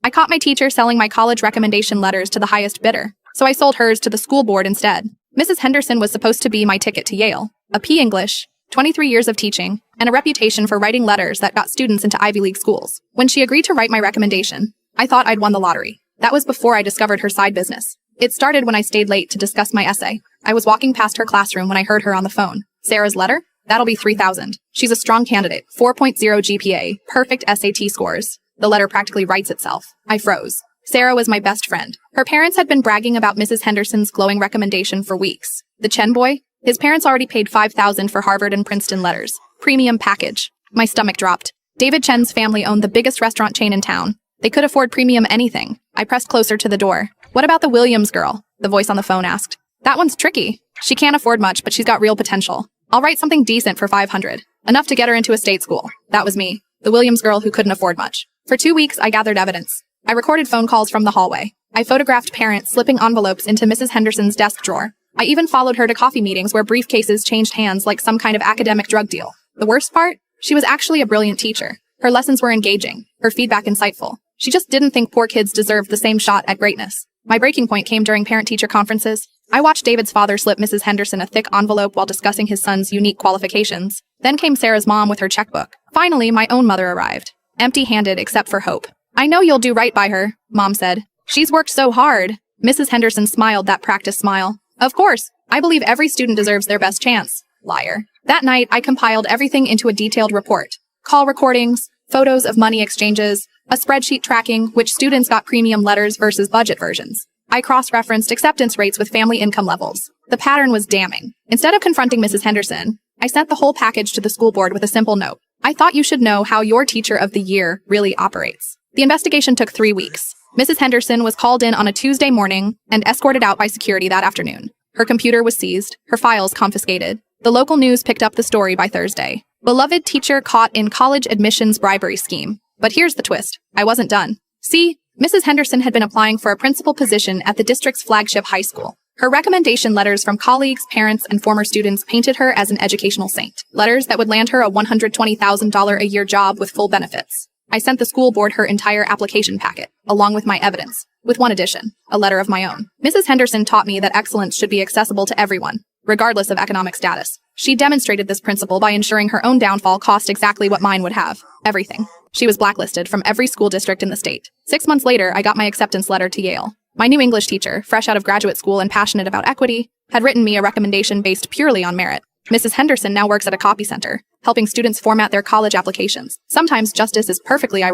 I caught my teacher selling my college recommendation letters to the highest bidder, so I sold hers to the school board instead. Mrs. Henderson was supposed to be my ticket to Yale, a P. English, 23 years of teaching, and a reputation for writing letters that got students into Ivy League schools. When she agreed to write my recommendation, I thought I'd won the lottery. That was before I discovered her side business. It started when I stayed late to discuss my essay. I was walking past her classroom when I heard her on the phone. Sarah's letter? That'll be 3,000. She's a strong candidate, 4.0 GPA, perfect SAT scores. The letter practically writes itself. I froze. Sarah was my best friend. Her parents had been bragging about Mrs. Henderson's glowing recommendation for weeks. The Chen boy? His parents already paid 5,000 for Harvard and Princeton letters. Premium package. My stomach dropped. David Chen's family owned the biggest restaurant chain in town. They could afford premium anything. I pressed closer to the door. What about the Williams girl? The voice on the phone asked. That one's tricky. She can't afford much, but she's got real potential. I'll write something decent for 500. Enough to get her into a state school. That was me. The Williams girl who couldn't afford much. For 2 weeks, I gathered evidence. I recorded phone calls from the hallway. I photographed parents slipping envelopes into Mrs. Henderson's desk drawer. I even followed her to coffee meetings where briefcases changed hands like some kind of academic drug deal. The worst part? She was actually a brilliant teacher. Her lessons were engaging, her feedback insightful. She just didn't think poor kids deserved the same shot at greatness. My breaking point came during parent-teacher conferences. I watched David's father slip Mrs. Henderson a thick envelope while discussing his son's unique qualifications. Then came Sarah's mom with her checkbook. Finally, my own mother arrived. Empty-handed except for hope. I know you'll do right by her, Mom said. She's worked so hard. Mrs. Henderson smiled that practice smile. Of course, I believe every student deserves their best chance. Liar. That night, I compiled everything into a detailed report. Call recordings, photos of money exchanges, a spreadsheet tracking which students got premium letters versus budget versions. I cross-referenced acceptance rates with family income levels. The pattern was damning. Instead of confronting Mrs. Henderson, I sent the whole package to the school board with a simple note. I thought you should know how your teacher of the year really operates. The investigation took 3 weeks. Mrs. Henderson was called in on a Tuesday morning and escorted out by security that afternoon. Her computer was seized, her files confiscated. The local news picked up the story by Thursday. Beloved teacher caught in college admissions bribery scheme. But here's the twist. I wasn't done. See, Mrs. Henderson had been applying for a principal position at the district's flagship high school. Her recommendation letters from colleagues, parents, and former students painted her as an educational saint. Letters that would land her a $120,000 a year job with full benefits. I sent the school board her entire application packet, along with my evidence, with one addition, a letter of my own. Mrs. Henderson taught me that excellence should be accessible to everyone, regardless of economic status. She demonstrated this principle by ensuring her own downfall cost exactly what mine would have. Everything. She was blacklisted from every school district in the state. 6 months later, I got my acceptance letter to Yale. My new English teacher, fresh out of graduate school and passionate about equity, had written me a recommendation based purely on merit. Mrs. Henderson now works at a copy center, helping students format their college applications. Sometimes justice is perfectly ironic.